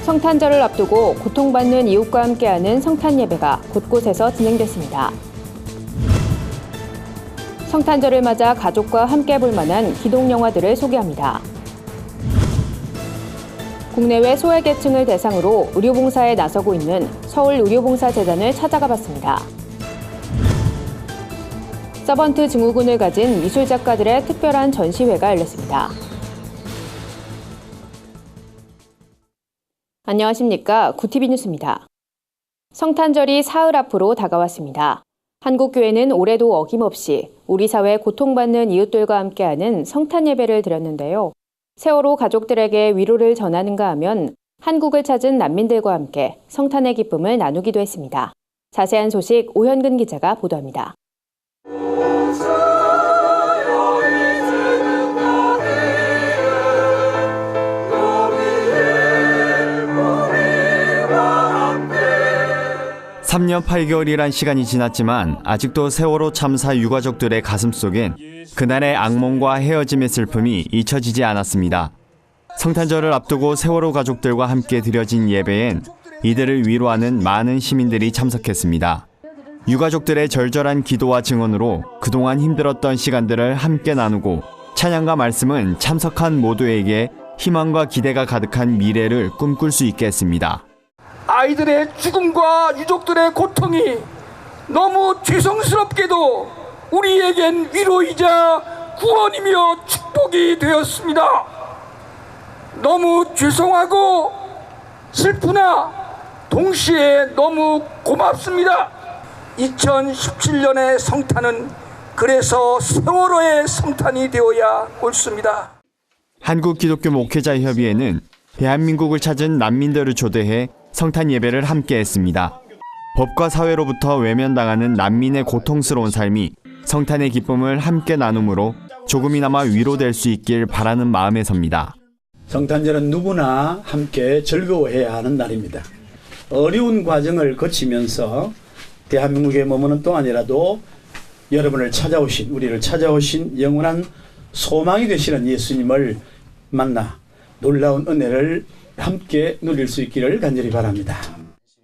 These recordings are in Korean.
성탄절을 앞두고 고통받는 이웃과 함께하는 성탄 예배가 곳곳에서 진행됐습니다. 성탄절을 맞아 가족과 함께 볼 만한 기동 영화들을 소개합니다. 국내외 소외계층을 대상으로 의료봉사에 나서고 있는 서울의료봉사재단을 찾아가 봤습니다. 서번트 증후군을 가진 미술작가들의 특별한 전시회가 열렸습니다. 안녕하십니까. 구티비 뉴스입니다. 성탄절이 사흘 앞으로 다가왔습니다. 한국교회는 올해도 어김없이 우리 사회 고통받는 이웃들과 함께하는 성탄 예배를 드렸는데요. 세월호 가족들에게 위로를 전하는가 하면 한국을 찾은 난민들과 함께 성탄의 기쁨을 나누기도 했습니다. 자세한 소식 오현근 기자가 보도합니다. (3년 8개월이란) 시간이 지났지만 아직도 세월호 참사 유가족들의 가슴속엔 그날의 악몽과 헤어짐의 슬픔이 잊혀지지 않았습니다. 성탄절을 앞두고 세월호 가족들과 함께 드려진 예배엔 이들을 위로하는 많은 시민들이 참석했습니다. 유가족들의 절절한 기도와 증언으로 그동안 힘들었던 시간들을 함께 나누고 찬양과 말씀은 참석한 모두에게 희망과 기대가 가득한 미래를 꿈꿀 수 있게 했습니다. 아이들의 죽음과 유족들의 고통이 너무 죄송스럽게도 우리에겐 위로이자 구원이며 축복이 되었습니다. 너무 죄송하고 슬프나 동시에 너무 고맙습니다. 2017년의 성탄은 그래서 세월호의 성탄이 되어야 옳습니다. 한국기독교목회자협의회는 대한민국을 찾은 난민들을 초대해 성탄 예배를 함께 했습니다. 법과 사회로부터 외면당하는 난민의 고통스러운 삶이 성탄의 기쁨을 함께 나눔으로 조금이나마 위로될 수 있길 바라는 마음에서입니다. 성탄절은 누구나 함께 즐거워해야 하는 날입니다. 어려운 과정을 거치면서 대한민국에 머무는 동안이라도 여러분을 찾아오신, 우리를 찾아오신 영원한 소망이 되시는 예수님을 만나 놀라운 은혜를 함께 누릴 수 있기를 간절히 바랍니다.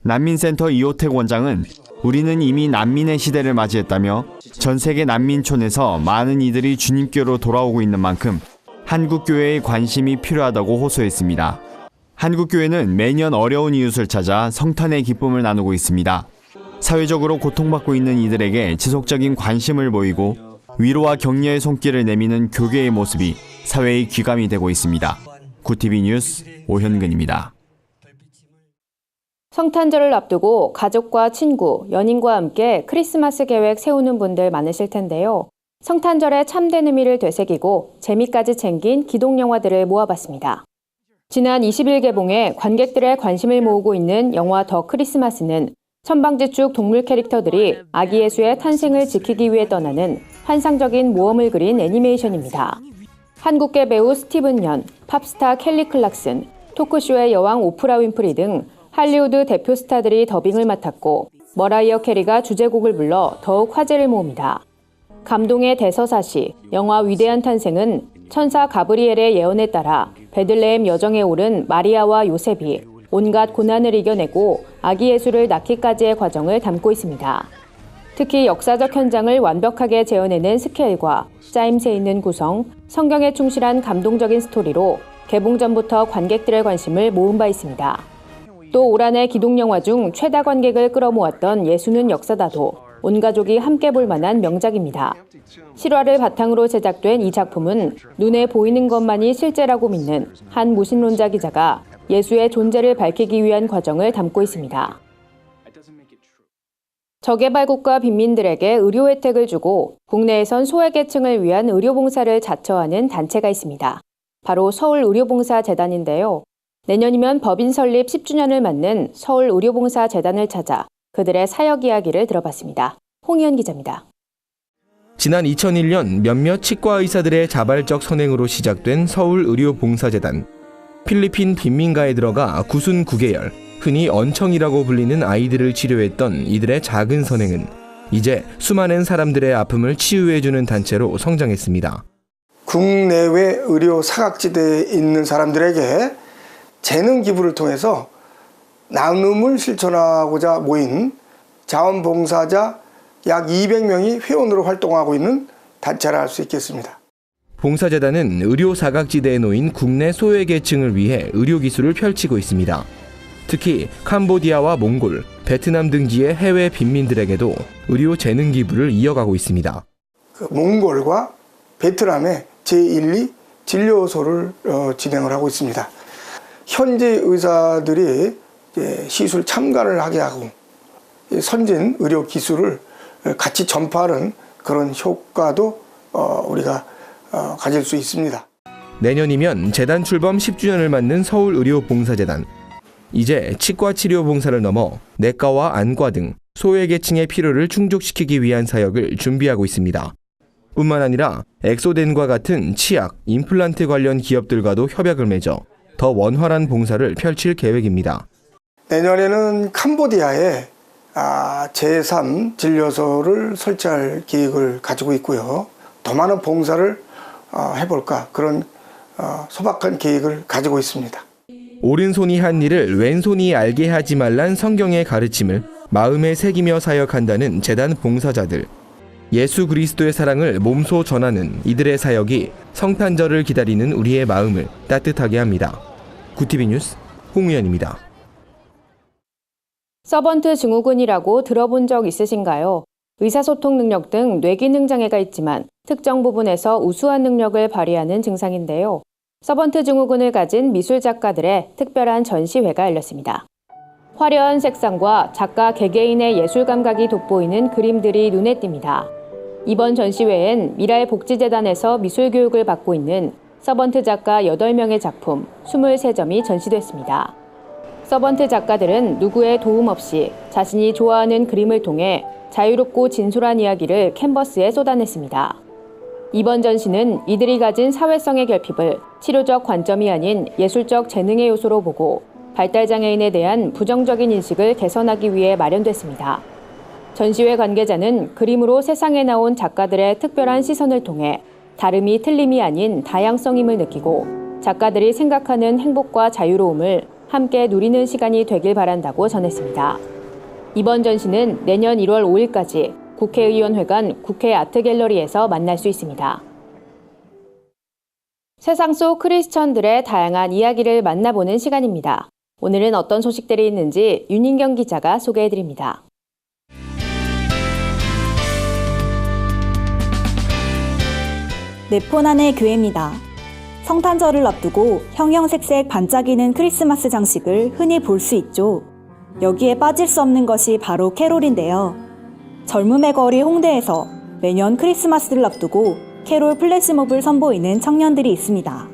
난민센터 이호택 원장은 우리는 이미 난민의 시대를 맞이했다며 전 세계 난민촌에서 많은 이들이 주님께로 돌아오고 있는 만큼 한국교회의 관심이 필요하다고 호소했습니다. 한국교회는 매년 어려운 이웃을 찾아 성탄의 기쁨을 나누고 있습니다. 사회적으로 고통받고 있는 이들에게 지속적인 관심을 보이고 위로와 격려의 손길을 내미는 교계의 모습이 사회의 귀감이 되고 있습니다. 구티비 뉴스 오현근입니다. 성탄절을 앞두고 가족과 친구, 연인과 함께 크리스마스 계획 세우는 분들 많으실 텐데요. 성탄절의 참된 의미를 되새기고 재미까지 챙긴 기동 영화들을 모아봤습니다. 지난 20일 개봉해 관객들의 관심을 모으고 있는 영화 더 크리스마스는 천방지축 동물 캐릭터들이 아기 예수의 탄생을 지키기 위해 떠나는 환상적인 모험을 그린 애니메이션입니다. 한국계 배우 스티븐 연, 팝스타 켈리 클락슨, 토크쇼의 여왕 오프라 윈프리 등 할리우드 대표 스타들이 더빙을 맡았고 머라이어 캐리가 주제곡을 불러 더욱 화제를 모읍니다. 감동의 대서사시, 영화 위대한 탄생은 천사 가브리엘의 예언에 따라 베들레헴 여정에 오른 마리아와 요셉이 온갖 고난을 이겨내고 아기 예수를 낳기까지의 과정을 담고 있습니다. 특히 역사적 현장을 완벽하게 재현해낸 스케일과 짜임새 있는 구성, 성경에 충실한 감동적인 스토리로 개봉 전부터 관객들의 관심을 모은 바 있습니다. 또 올 한해 기동영화 중 최다 관객을 끌어모았던 예수는 역사다도 온 가족이 함께 볼 만한 명작입니다. 실화를 바탕으로 제작된 이 작품은 눈에 보이는 것만이 실제라고 믿는 한 무신론자 기자가 예수의 존재를 밝히기 위한 과정을 담고 있습니다. 저개발국가 빈민들에게 의료 혜택을 주고 국내에선 소외계층을 위한 의료봉사를 자처하는 단체가 있습니다. 바로 서울의료봉사재단인데요. 내년이면 법인 설립 10주년을 맞는 서울의료봉사재단을 찾아 그들의 사역 이야기를 들어봤습니다. 홍희연 기자입니다. 지난 2001년 몇몇 치과 의사들의 자발적 선행으로 시작된 서울의료봉사재단. 필리핀 빈민가에 들어가 구순 9개월, 흔히 언청이라고 불리는 아이들을 치료했던 이들의 작은 선행은 이제 수많은 사람들의 아픔을 치유해주는 단체로 성장했습니다. 국내외 의료 사각지대에 있는 사람들에게 재능 기부를 통해서 나눔을 실천하고자 모인 자원봉사자 약 200명이 회원으로 활동하고 있는 단체라 할 수 있겠습니다. 봉사재단은 의료 사각지대에 놓인 국내 소외계층을 위해 의료기술을 펼치고 있습니다. 특히 캄보디아와 몽골, 베트남 등지의 해외 빈민들에게도 의료 재능 기부를 이어가고 있습니다. 몽골과 베트남의 제1, 2 진료소를 진행을 하고 있습니다. 현지 의사들이 시술 참가를 하게 하고 선진 의료 기술을 같이 전파하는 그런 효과도 우리가 가질 수 있습니다. 내년이면 재단 출범 10주년을 맞는 서울의료봉사재단. 이제 치과 치료 봉사를 넘어 내과와 안과 등 소외계층의 필요를 충족시키기 위한 사역을 준비하고 있습니다. 뿐만 아니라 엑소덴과 같은 치약, 임플란트 관련 기업들과도 협약을 맺어 더 원활한 봉사를 펼칠 계획입니다. 내년에는 캄보디아에 제3 진료소를 설치할 계획을 가지고 있고요. 더 많은 봉사를 해볼까 그런 소박한 계획을 가지고 있습니다. 오른손이 한 일을 왼손이 알게 하지 말란 성경의 가르침을 마음에 새기며 사역한다는 재단 봉사자들. 예수 그리스도의 사랑을 몸소 전하는 이들의 사역이 성탄절을 기다리는 우리의 마음을 따뜻하게 합니다. 구티비 뉴스 홍우연입니다. 서번트 증후군이라고 들어본 적 있으신가요? 의사소통 능력 등 뇌기능 장애가 있지만 특정 부분에서 우수한 능력을 발휘하는 증상인데요. 서번트 증후군을 가진 미술 작가들의 특별한 전시회가 열렸습니다. 화려한 색상과 작가 개개인의 예술 감각이 돋보이는 그림들이 눈에 띕니다. 이번 전시회엔 미랄복지재단에서 미술 교육을 받고 있는 서번트 작가 8명의 작품 23점이 전시됐습니다. 서번트 작가들은 누구의 도움 없이 자신이 좋아하는 그림을 통해 자유롭고 진솔한 이야기를 캔버스에 쏟아냈습니다. 이번 전시는 이들이 가진 사회성의 결핍을 치료적 관점이 아닌 예술적 재능의 요소로 보고 발달장애인에 대한 부정적인 인식을 개선하기 위해 마련됐습니다. 전시회 관계자는 그림으로 세상에 나온 작가들의 특별한 시선을 통해 다름이 틀림이 아닌 다양성임을 느끼고 작가들이 생각하는 행복과 자유로움을 함께 누리는 시간이 되길 바란다고 전했습니다. 이번 전시는 내년 1월 5일까지 국회의원회관 국회 아트갤러리에서 만날 수 있습니다. 세상 속 크리스천들의 다양한 이야기를 만나보는 시간입니다. 오늘은 어떤 소식들이 있는지 윤인경 기자가 소개해드립니다. 네포난의 교회입니다. 성탄절을 앞두고 형형색색 반짝이는 크리스마스 장식을 흔히 볼 수 있죠. 여기에 빠질 수 없는 것이 바로 캐롤인데요. 젊음의 거리 홍대에서 매년 크리스마스를 앞두고 캐롤 플래시몹을 선보이는 청년들이 있습니다.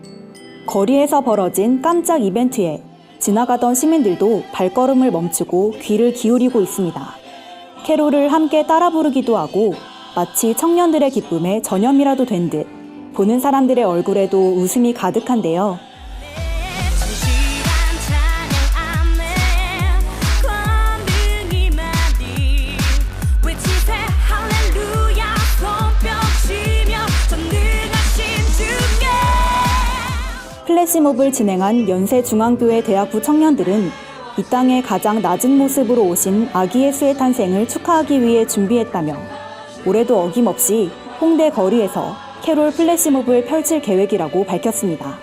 거리에서 벌어진 깜짝 이벤트에 지나가던 시민들도 발걸음을 멈추고 귀를 기울이고 있습니다. 캐롤을 함께 따라 부르기도 하고 마치 청년들의 기쁨에 전염이라도 된 듯 보는 사람들의 얼굴에도 웃음이 가득한데요. 플래시몹을 진행한 연세중앙교회 대학부 청년들은 이 땅의 가장 낮은 모습으로 오신 아기 예수의 탄생을 축하하기 위해 준비했다며 올해도 어김없이 홍대 거리에서 캐롤 플래시몹을 펼칠 계획이라고 밝혔습니다.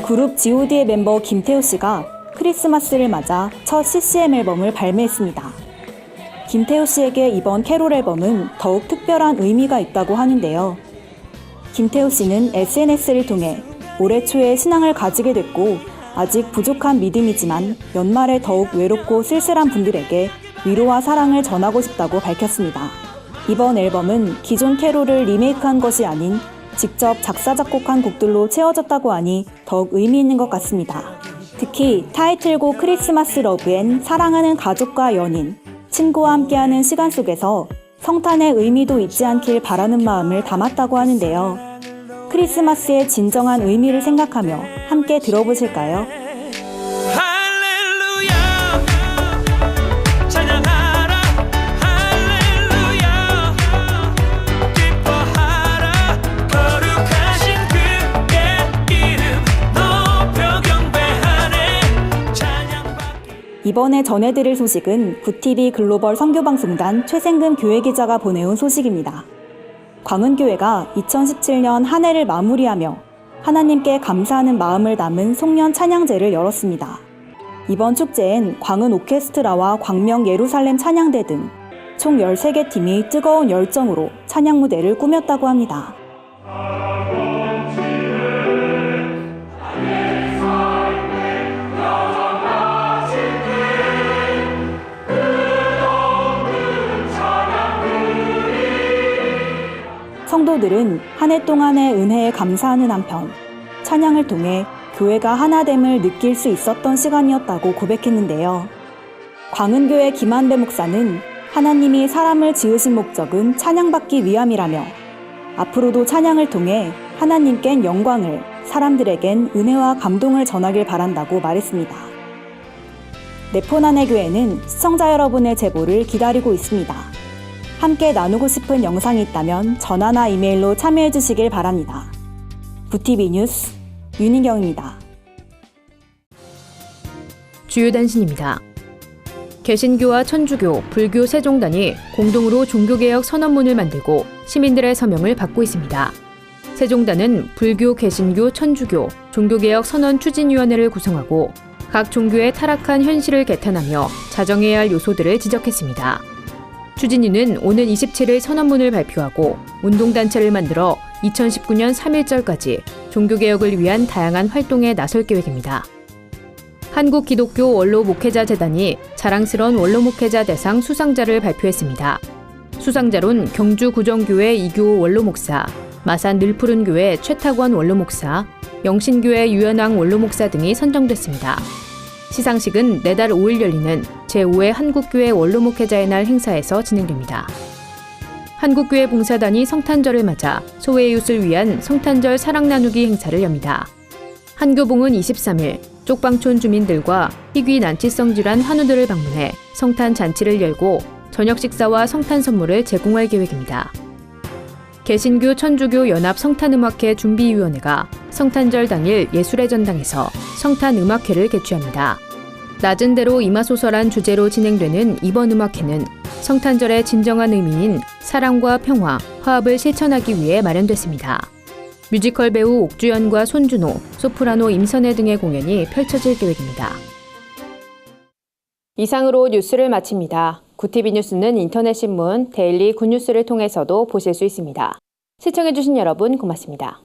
그룹 G.O.D의 멤버 김태우 씨가 크리스마스를 맞아 첫 CCM 앨범을 발매했습니다. 김태우 씨에게 이번 캐롤 앨범은 더욱 특별한 의미가 있다고 하는데요. 김태우 씨는 SNS를 통해 올해 초에 신앙을 가지게 됐고 아직 부족한 믿음이지만 연말에 더욱 외롭고 쓸쓸한 분들에게 위로와 사랑을 전하고 싶다고 밝혔습니다. 이번 앨범은 기존 캐롤을 리메이크한 것이 아닌 직접 작사 작곡한 곡들로 채워졌다고 하니 더욱 의미 있는 것 같습니다. 특히 타이틀곡 크리스마스 러브엔 사랑하는 가족과 연인, 친구와 함께하는 시간 속에서 성탄의 의미도 잊지 않길 바라는 마음을 담았다고 하는데요. 크리스마스의 진정한 의미를 생각하며 함께 들어보실까요? 이번에 전해드릴 소식은 구TV 글로벌 선교방송단 최생금 교회기자가 보내온 소식입니다. 광은교회가 2017년 한 해를 마무리하며 하나님께 감사하는 마음을 담은 송년 찬양제를 열었습니다. 이번 축제엔 광은 오케스트라와 광명 예루살렘 찬양대 등 총 13개 팀이 뜨거운 열정으로 찬양 무대를 꾸몄다고 합니다. 성도들은 한 해 동안의 은혜에 감사하는 한편 찬양을 통해 교회가 하나됨을 느낄 수 있었던 시간이었다고 고백했는데요. 광은교회 김한배 목사는 하나님이 사람을 지으신 목적은 찬양받기 위함이라며 앞으로도 찬양을 통해 하나님께는 영광을, 사람들에겐 은혜와 감동을 전하길 바란다고 말했습니다. 네포난의 교회는 시청자 여러분의 제보를 기다리고 있습니다. 함께 나누고 싶은 영상이 있다면 전화나 이메일로 참여해 주시길 바랍니다. 구TV 뉴스 윤희경입니다. 주요 단신입니다. 개신교와 천주교, 불교 세종단이 공동으로 종교개혁 선언문을 만들고 시민들의 서명을 받고 있습니다. 세종단은 불교, 개신교, 천주교, 종교개혁 선언 추진위원회를 구성하고 각 종교의 타락한 현실을 개탄하며 자정해야 할 요소들을 지적했습니다. 추진위는 오는 27일 선언문을 발표하고 운동단체를 만들어 2019년 3.1절까지 종교개혁을 위한 다양한 활동에 나설 계획입니다. 한국기독교 원로목회자재단이 자랑스러운 원로목회자 대상 수상자를 발표했습니다. 수상자론 경주구정교회 이규호 원로목사, 마산 늘푸른교회 최탁원 원로목사, 영신교회 유연왕 원로목사 등이 선정됐습니다. 시상식은 내달 5일 열리는 제5회 한국교회 원로목회자의 날 행사에서 진행됩니다. 한국교회 봉사단이 성탄절을 맞아 소외이웃을 위한 성탄절 사랑 나누기 행사를 엽니다. 한교봉은 23일 쪽방촌 주민들과 희귀 난치성 질환 환우들을 방문해 성탄 잔치를 열고 저녁 식사와 성탄 선물을 제공할 계획입니다. 개신교 천주교 연합 성탄음악회 준비위원회가 성탄절 당일 예술의 전당에서 성탄음악회를 개최합니다. 낮은 대로 임하소서란 주제로 진행되는 이번 음악회는 성탄절의 진정한 의미인 사랑과 평화, 화합을 실천하기 위해 마련됐습니다. 뮤지컬 배우 옥주연과 손준호, 소프라노 임선혜 등의 공연이 펼쳐질 계획입니다. 이상으로 뉴스를 마칩니다. 구TV 뉴스는 인터넷 신문 데일리 굿뉴스를 통해서도 보실 수 있습니다. 시청해주신 여러분 고맙습니다.